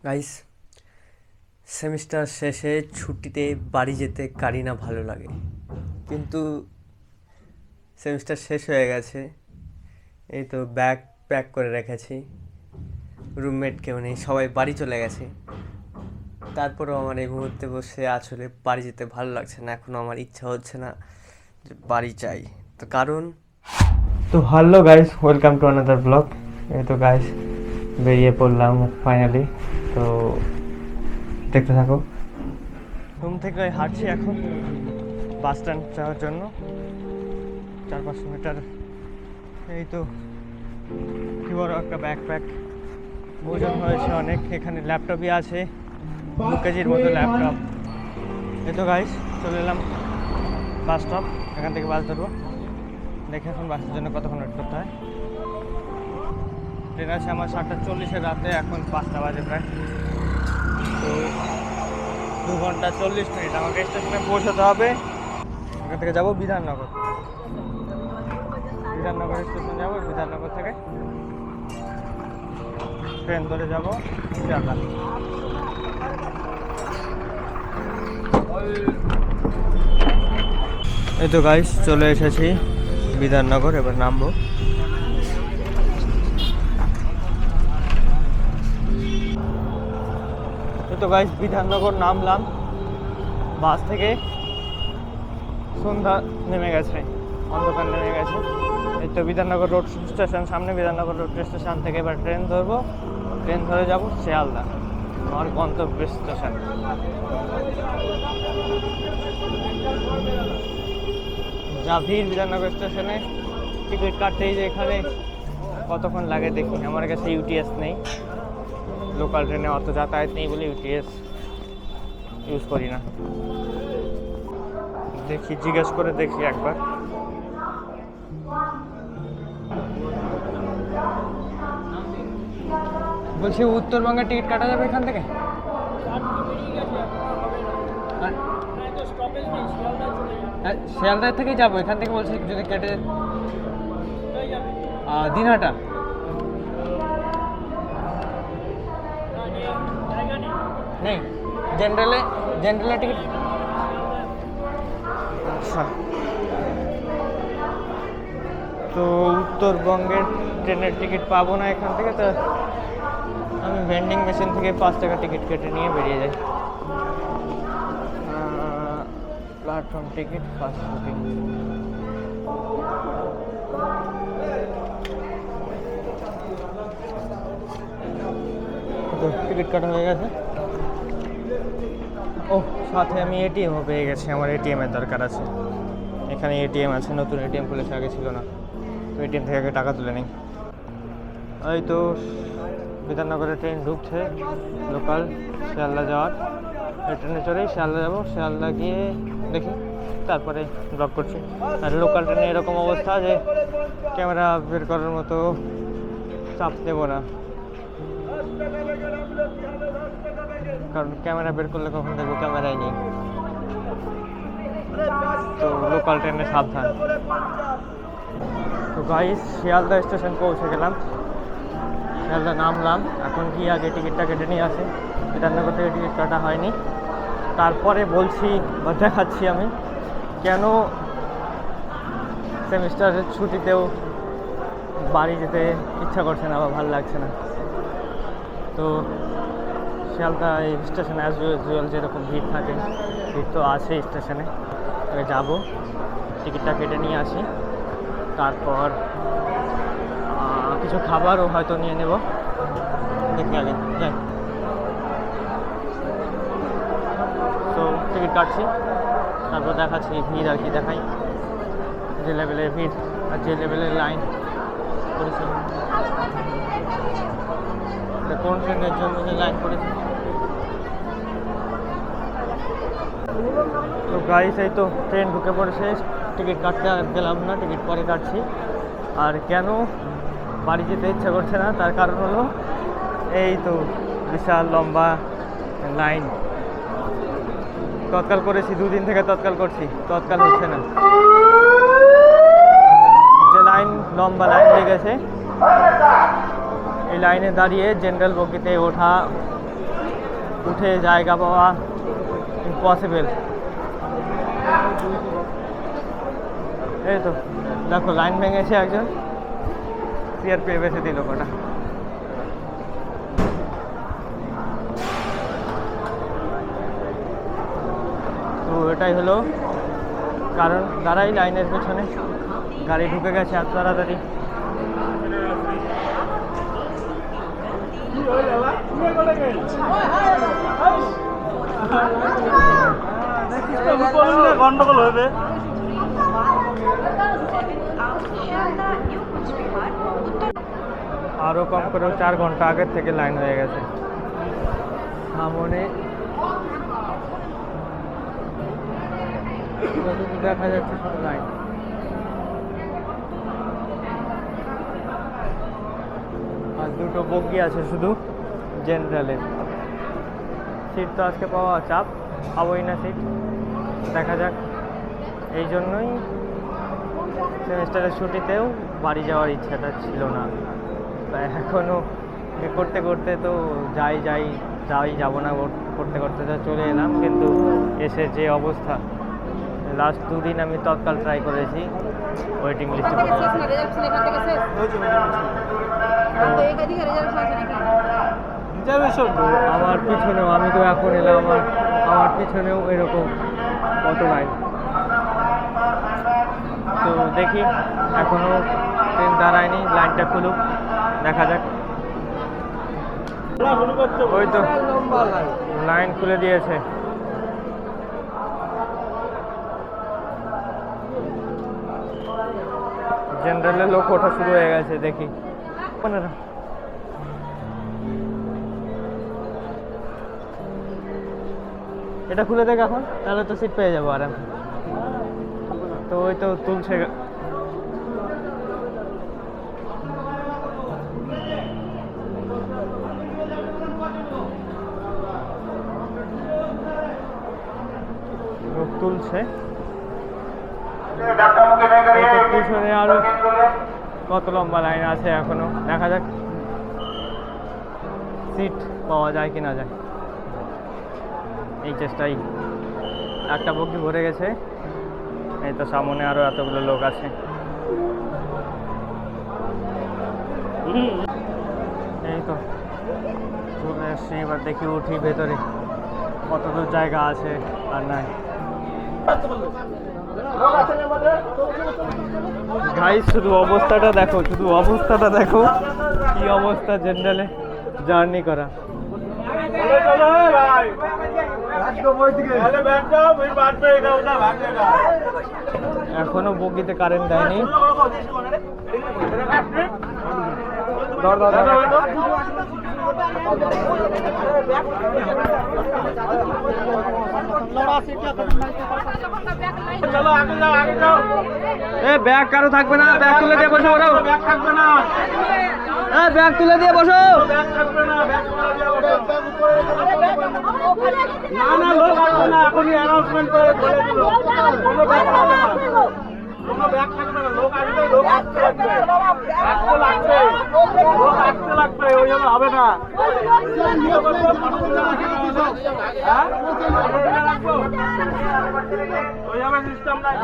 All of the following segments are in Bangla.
গাইস, সেমিস্টার শেষে ছুটিতে বাড়ি যেতে কারই না ভালো লাগে, কিন্তু সেমিস্টার শেষ হয়ে গেছে। এই তো ব্যাগ প্যাক করে রেখেছি, রুমমেট কেউ নেই, সবাই বাড়ি চলে গেছে। তারপরেও আমার এই মুহূর্তে বসে আসলে বাড়ি যেতে ভালো লাগছে না, এখনও আমার ইচ্ছা হচ্ছে না যে বাড়ি চাই। তো কারণ তো hello guys, welcome to another blog. এই তো গাইস বেরিয়ে পড়লাম ফাইনালি। তো দেখতে থাকো। রুম থেকে হাঁটছি এখন বাস স্ট্যান্ড যাওয়ার জন্য 4-5 মিটার। এই তো কি বড় একটা ব্যাকপ্যাক, ওজন হয়েছে অনেক। এখানে ল্যাপটপই আছে, 2 কেজির মতো ল্যাপটপ। এই তো গাইস চলে এলাম বাস স্টপ, এখান থেকে বাস ধরবো। দেখে এখন বাসের জন্য কতক্ষণ ওয়েট করতে হয়। ট্রেন আছে আমার 7:40 রাতে, এখন 5টা বাজে প্রায়। তো 2 ঘন্টা 40 মিনিট আমাকে স্টেশনে পৌঁছাতে হবে। এখান থেকে যাবো বিধাননগর স্টেশন যাবো। বিধাননগর থেকে ট্রেন ধরে যাবো শিয়ালদা। এই তো গাইস চলে এসেছি বিধাননগর, এবার নামবো। এই তো গাইস বিধাননগর নামলাম বাস থেকে। সন্ধ্যা নেমে গেছে, অন্ধকার নেমে গেছে। এই তো বিধাননগর রোড স্টেশন সামনে, বিধাননগর রোড স্টেশন থেকে এবার ট্রেন ধরবো। ট্রেন ধরে যাব শিয়ালদা, আমার গন্তব্য স্টেশন। যা ভিড় বিধাননগর স্টেশনে, টিকিট কাটতেই যে এখানে কতক্ষণ লাগে দেখি। আমার কাছে ইউটিএস নেই, লোকাল ট্রেনে অত যাতায়াত নেই বলে ইউটিএস ইউজ করি না। দেখি জিজ্ঞেস করে দেখি একবার। বলছি উত্তরবঙ্গের টিকিট কাটা যাবে এখান থেকে? শিয়ালদা থেকেই যাবো, এখান থেকে বলছি যদি কেটে দিনহাটা। নেই জেনারেলে টিকিট। আচ্ছা, তো উত্তরবঙ্গের ট্রেনের টিকিট পাবো না এখান থেকে, তো আমি ভেন্ডিং মেশিন থেকে 5 টাকা টিকিট কেটে নিয়ে বেরিয়ে যাই। Platform ticket first booking. তো টিকিট কাটা হয়ে গেছে। ও সাথে আমি এটিএমও পেয়ে গেছি, আমার এটিএমের দরকার আছে। এখানে এটিএম আছে, নতুন এটিএম খুলেছে, আগে ছিল না। তো এটিএম থেকে আগে টাকা তুলে নিই। এই তো বিধাননগরে ট্রেন ঢুকছে লোকাল শিয়ালদা যাওয়ার। এই ট্রেনে চড়েই শিয়ালদা যাবো। শিয়ালদা গিয়ে দেখি, তারপরে ব্লগ করছি। আর লোকাল ট্রেনে এরকম অবস্থা যে ক্যামেরা বের করার মতো চাপ দেবো না, কারণ ক্যামেরা বের করলে কখন দেখবো ক্যামেরাই নেই। তো লোকাল ট্রেনে সাবধান। তো গাইস শিয়ালদা স্টেশন পৌঁছে গেলাম, শিয়ালদা নামলাম। এখন কি আগে টিকিটটা কেটে নিয়ে আসি, বিধাননগর থেকে টিকিট কাটা হয়নি। তারপরে বলছি বা দেখাচ্ছি আমি কেন সেমিস্টারের ছুটিতেও বাড়ি যেতে ইচ্ছা করছে না বা ভালো লাগছে না। তো শিয়ালদা এই স্টেশনে অ্যাজ ইউজুয়াল যেরকম ভিড় থাকে, ভিড় তো আছে স্টেশনে। যাবো, টিকিটটা কেটে নিয়ে আসি, তারপর কিছু খাবারও হয়তো নিয়ে নেব। দেখি আগে যাই। তো টিকিট কাটছি, তারপর দেখাচ্ছি ভিড় আর কি দেখাই, যে লেভেলের ভিড় আর যে লেভেলের লাইন করেছি। কোন ট্রেনের জন্য যে লাইন করেছি। তো গাইস এই তো ট্রেন ঢুকে পড়েছে, টিকিট কাটতে গেলাম না, টিকিট পরে কাটছি। আর কেন বাড়ি যেতে ইচ্ছা করছে না তার কারণ হলো এই তো বিশাল লম্বা লাইন। তৎকাল করেছি, 2 দিন থেকে তৎকাল করছি, তৎকাল হচ্ছে না। যে লাইন, লম্বা লাইন লেগেছে, এই লাইনে দাঁড়িয়ে জেনারেল বগিতে ওঠা উঠে জায়গা পাওয়া ইম্পসিবল। এই তো দেখো লাইন ভেঙেছে একজন, সিআরপিএফ এসে দিল কটা। তো এটাই হলো কারণ, দাঁড়াই লাইনের পেছনে, গাড়ি ঢুকে গেছে এত তাড়াতাড়ি। গন্ডগোল হবে। আরও কম করেও 4 ঘন্টা আগের থেকে লাইন হয়ে গেছে সামনে। দেখা যাচ্ছে শুধু লাইন। আর 2টো বগি আছে শুধু জেনারেলের। সিট তো আজকে পাওয়া চাপ, পাবোই না সিট, দেখা যাক। এই জন্যই সেমিস্টারের ছুটিতেও বাড়ি যাওয়ার ইচ্ছাটা ছিল না। তাই এখনও করতে করতে তো যাবো না করতে করতে তো চলে এলাম। কিন্তু এসে যে অবস্থা, লাস্ট 2 দিন আমি তৎকাল ট্রাই করেছি ওয়েটিং লিস্টে। আমার পিছনেও, আমি তো এখন এলাম, আমার পিছনেও এরকম কত লাইন। তো দেখি, এখনও ট্রেন দাঁড়ায়নি, লাইনটা খুলুক, দেখা যাক। ওই তো লাইন খুলে দিয়েছে। জেনারেলের লোক ওঠা শুরু হয়ে গেছে, দেখি। এটা খুলে দেখ এখন, তাহলে তো সিট পেয়ে যাবো আরাম। তো ওই তো তুলছে। তুলছে পিছনে, আরো কত লম্বা লাইন আছে এখনো, দেখা যাক সিট পাওয়া যায় কি না যায়। এই চেষ্টাই। একটা বগি ভরে গেছে, এই তো সামনে আরো এতগুলো লোক আছে। এই তো চলে এসছি, এবার দেখি উঠি ভেতরে কতদূর জায়গা আছে আর নাই। গাইস শুধু অবস্থাটা দেখো, কি অবস্থা জেনারেলে জার্নি করা। এখনো বগিতে কারেন্ট দেয়নি। ব্যাগ কারো থাকবে না, ব্যাগ তুলে দিয়ে বসো। ব্যাগ থাকবে না, ব্যাগ তুলে দিয়ে বসো। না লোক আসবে না, এখনই অ্যানাউন্সমেন্ট করে বলে দিল কোনো ব্যাগ থাকবে না, কোনো ব্যাগ থাকবে না। লোক আসবে, লোক আসতে লাগবে, ওই জন্য হবে না। ওই হবে সিস্টেম নাই।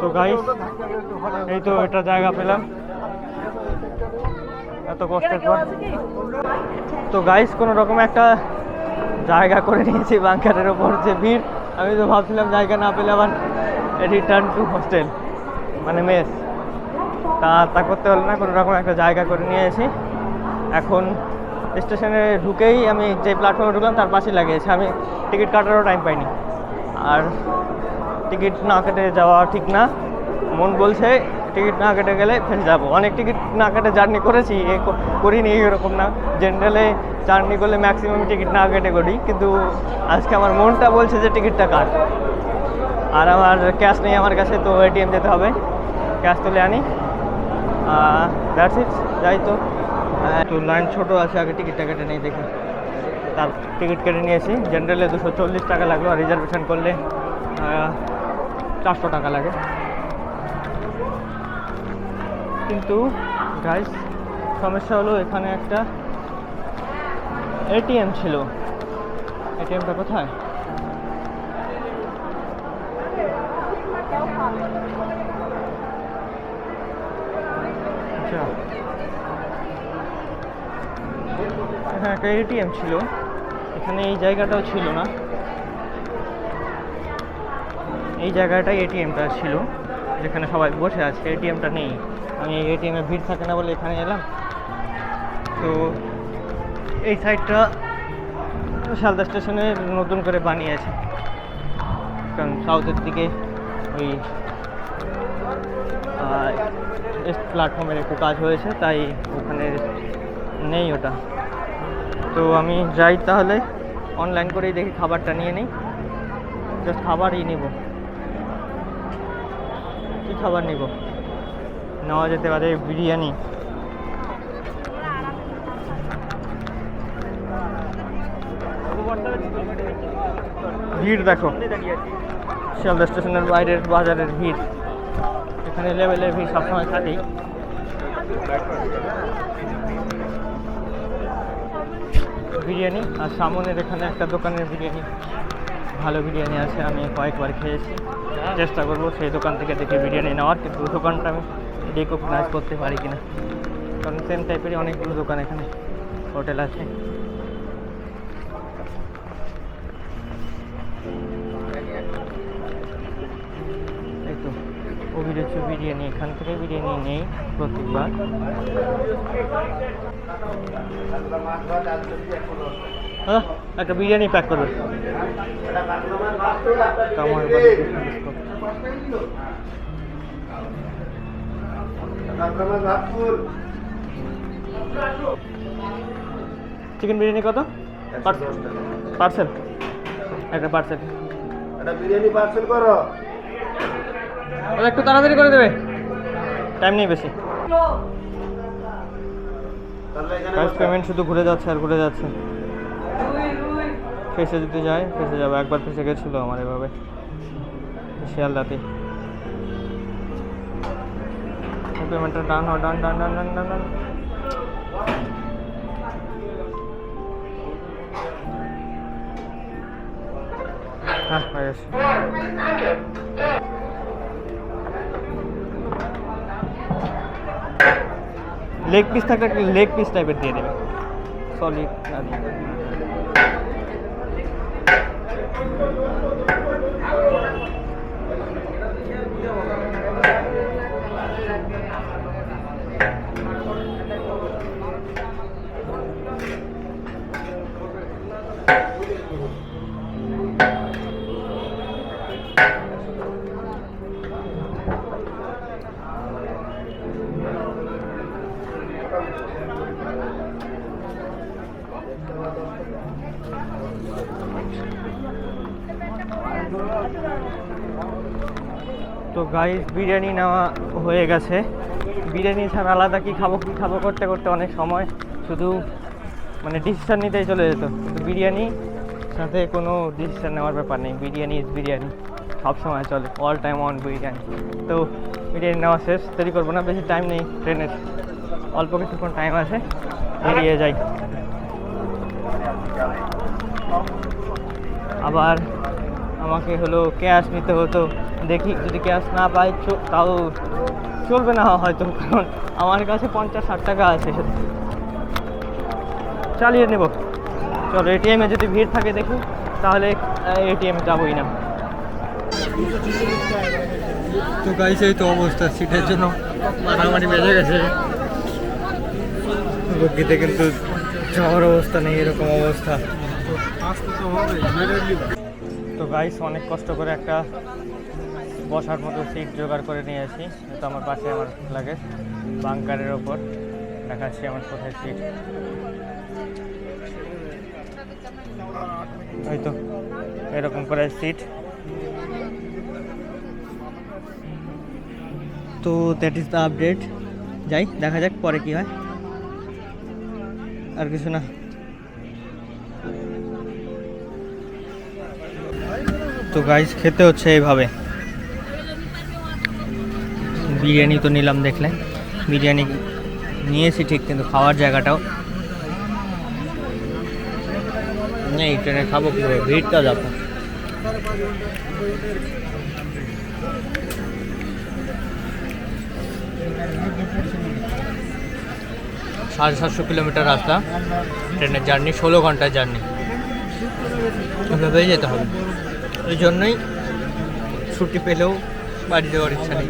তো গাইস এই তো এটা জায়গা পেলাম এত কষ্টের পর। তো গাইস কোনো রকম একটা জায়গা করে নিয়েছি বাংকারের ওপর। যে ভিড়, আমি তো ভাবছিলাম জায়গা না পেলে আবার রিটার্ন টু হোস্টেল মানে মেস, তা করতে হলো না, কোনো রকম একটা জায়গা করে নিয়েছি। এখন স্টেশনে ঢুকেই আমি যে প্ল্যাটফর্মে ঢুকলাম তার পাশে লাগিয়েছি। আমি টিকিট কাটারও টাইম পাইনি, আর টিকিট না কেটে যাওয়া ঠিক না। মন বলছে টিকিট না কেটে গেলে ফেসে যাবো। অনেক টিকিট না কেটে জার্নি করেছি, করিনি এরকম না। জেনারেলে জার্নি করলে ম্যাক্সিমাম টিকিট না কেটে করি, কিন্তু আজকে আমার মনটা বলছে যে টিকিটটা কাট। আর আমার ক্যাশ নেই আমার কাছে, তো এটিএম যেতে হবে, ক্যাশ তুলে আনি। দ্যাটস ইট, যাই তো। তো লাইন ছোটো আছে, আগে টিকিটটা কেটে নেই দেখি। তার টিকিট কেটে নিয়েছি। জেনারেলে 240 টাকা লাগলো, আর রিজার্ভেশন করলে 400 টাকা লাগে। কিন্তু গাইস, সমস্যা হলো এখানে একটা এটিএম ছিল। এটিএমটা কোথায়? আচ্ছা, এখানে একটা এটিএম ছিল, এখানে এই জায়গাটাও ছিল না, এই জায়গাটায় এটিএমটা ছিল যেখানে সবাই বসে আছে। এটিএমটা নেই। আমি এটিএমে ভিড় থাকে না বলে এখানে এলাম। তো এই সাইডটা শিয়ালদা স্টেশনে নতুন করে বানিয়েছে, কারণ সাউথের দিকে ওই প্ল্যাটফর্মের একটু কাজ হয়েছে, তাই ওখানে নেই ওটা। তো আমি যাই তাহলে, অনলাইন করেই দেখি খাবারটা নিয়ে নিই। জাস্ট খাবারই নিব। কী খাবার নিব? নেওয়া যেতে পারে বিরিয়ানি। ভিড় দেখো, শিয়ালদা স্টেশনের বাইরের বাজারের ভিড়। এখানে লেভেলের ভিড় সবসময় থাকেই। বিরিয়ানি, আর সামনের এখানে একটা দোকানের বিরিয়ানি, ভালো বিরিয়ানি আছে, আমি কয়েকবার খেয়েছি। চেষ্টা করবো সেই দোকান থেকে দেখে বিরিয়ানি নেওয়ার, কিন্তু দোকানটা আমি রিকগনাইজ করতে পারি কিনা, কারণ সেম টাইপেরই অনেকগুলো দোকান এখানে, হোটেল আছে। এই তো অভিরুচি বিরিয়ানি, এখান থেকে বিরিয়ানি নেই প্রত্যেকবার। হ্যাঁ, একটা বিরিয়ানি প্যাক করবে। চিকেন বিরিয়ানি কত? পার্সেল, একটা পার্সেল, একটা বিরিয়ানি পার্সেল করো। একটু তাড়াতাড়ি করে দেবে, টাইম নেই বেশি। পেমেন্ট শুধু ঘুরে যাচ্ছে আর ঘুরে যাচ্ছে। ফেসে যদি যায়, ফেসে যাবে। একবার ফেসে গেছিলো আমার এভাবে শিয়ালদাতে। পেমেন্টটা ডান হয়, ডান ডান ডান ডান ডান ডান। হ্যাঁ, হয়ে গেছে। লেগ পিস থাকলে লেগ পিস টাইপের দিয়ে দেবে, সলিড না দিয়ে। তো গাইস, বিরিয়ানি নেওয়া হয়ে গেছে। বিরিয়ানি ছাড়া আলাদা কী খাবো করতে করতে অনেক সময় শুধু মানে ডিসিশান নিতেই চলে যেত, কিন্তু বিরিয়ানি সাথে কোনো ডিসিশান নেওয়ার ব্যাপার নেই। বিরিয়ানি ইজ বিরিয়ানি, সবসময় চলে, অল টাইম অন বিরিয়ানি। তো বিরিয়ানি নেওয়া শেষ, দেরি করবো না, বেশি টাইম নেই ট্রেনের, অল্প কিছুক্ষণ টাইম আছে, বেরিয়ে যাই। আবার আমাকে হলো ক্যাশ নিতে হতো, দেখি যদি ক্যাশ না পাই তাও চলবে না হয়তো, কারণ আমার কাছে 50-60 টাকা আছে, চালিয়ে নেব। চলো, এটিএমে যদি ভিড় থাকে দেখি, তাহলে এটিএমে যাবোই না। তো গাইস, এই তো অবস্থা, সিটের জন্য মারামারি বেজে গেছে। বগিতে কিন্তু যাওয়ার অবস্থা নেই, এরকম অবস্থা। তো গাইস, অনেক কষ্ট করে একটা বসার মতো সিট জোগাড় করে নিয়ে আসি। তো আমার পাশে আমার লাগেজ বাংকারের ওপর দেখাচ্ছি আমার কোথায় সিট। ওই তো এরকম করে সিট। তো দ্যাট ইজ দ্য আপডেট। যাই, দেখা যাক পরে কি হয়। আর কিছু না। তো গাইস খেতে হচ্ছে এইভাবে। বিরিয়ানি তো নিলাম, দেখলে বিরিয়ানি নিয়েছি ঠিক, কিন্তু খাওয়ার জায়গাটাও নেই। ট্রেনে খাবো কীভাবে, ভিড়টা যাবো। 750 কিলোমিটার রাস্তা, ট্রেনের জার্নি 16 ঘন্টার জার্নি, এভাবেই যেতে হবে। ওই জন্যই ছুটি পেলেও বাড়ি যাওয়ার ইচ্ছা নেই।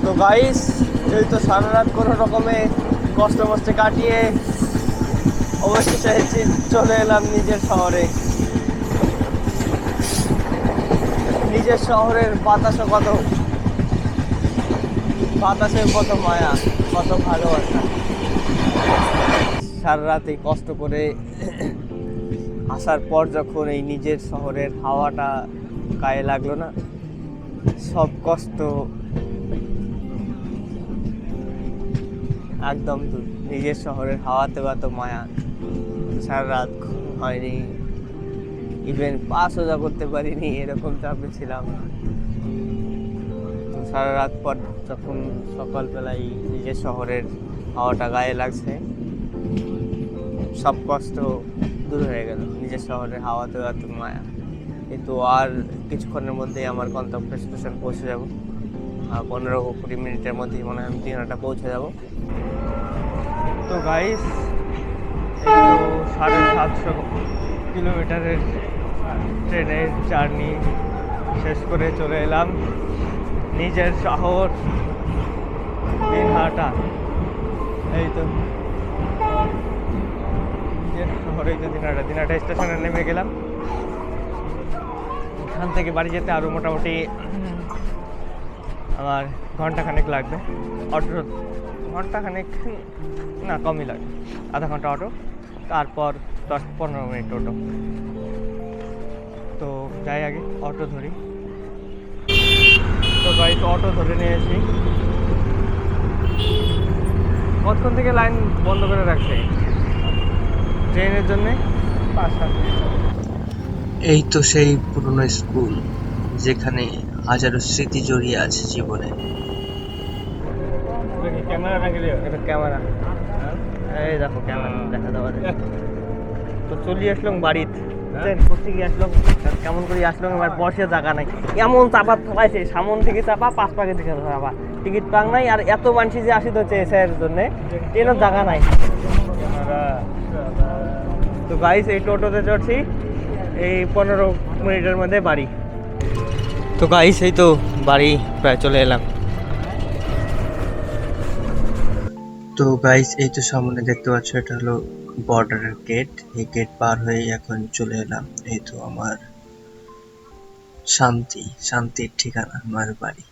তো গাইস, এই তো সারা রাত কোনো রকমে কষ্ট মষ্টে কাটিয়ে অবশেষে চলে এলাম নিজের শহরে। নিজের শহরের বাতাসে কত মায়া, কত ভালোবাসা। সারা রাত এই কষ্ট করে আসার পর যখন এই নিজের শহরের হাওয়াটা গায়ে লাগলো না, সব কষ্ট একদম দূর। নিজের শহরের হাওয়াতে কত মায়া। সারা রাত ঘুম হয়নি, ইভেন পা সোজা করতে পারিনি, এরকম চাপে ছিলাম। তো সারা রাত পর যখন সকালবেলায় নিজের শহরের হাওয়াটা গায়ে লাগছে, সব কষ্ট দূর হয়ে গেল। নিজের শহরের হাওয়াতে এত মায়া। কিন্তু আর কিছুক্ষণের মধ্যেই আমার গন্তব্য স্টেশন পৌঁছে যাব। 15-20 মিনিটের মধ্যেই মনে হয় আমি দিনাটা পৌঁছে যাব। তো গাইস, এই তো 750 কিলোমিটারের ট্রেনের জার্নি শেষ করে চলে এলাম নিজের শহর দিনহাটা। এই তো নিজের শহরে, তো দিনহাটা স্টেশনে নেমে গেলাম। এখান থেকে বাড়ি যেতে আরও মোটামুটি আমার ঘন্টাখানেক লাগবে। অটো ঘন্টাখানেক না, কমই লাগবে, আধা ঘন্টা অটো, তারপর 10-15 মিনিট টোটো। তো যাই আগে অটো ধরি। তো গাড়ি অটো ধরে নিয়েছি। কতক্ষণ থেকে লাইন বন্ধ করে রাখছে ট্রেনের জন্যে। এই তো সেই পুরনো স্কুল, যেখানে হাজারো স্মৃতি জড়িয়ে আছে জীবনে। ক্যামেরা না গেলে এটা ক্যামেরা, এই দেখো ক্যামেরা দেখা দেওয়া। তো চলে আসলাম বাড়িতে। করতে গিয়ে আসলাম, কেমন করে আসলাম, এবার বসে জায়গা নাই, এমন চাপা থাকাইছে, সামন থেকে চাপা, 5 পাকে দিকে চাপা, টিকিট পাং নাই। আর এত মানুষ যে আসিত হচ্ছে এসের জন্য, ট্রেনের জায়গা নাই। তো গাইস, এই টোটোতে চড়ছি, এই 15 মিনিটের মধ্যে বাড়ি। তো গাইস, এই তো বাড়ি প্রায় চলে এলাম। তো গাইস, এই তো সামনে দেখতে পাচ্ছ, এটা হলো বর্ডারের গেট। এই গেট পার হয়ে এখন চলে এলাম, এই তো আমার শান্তির ঠিকানা, আমার বাড়ি।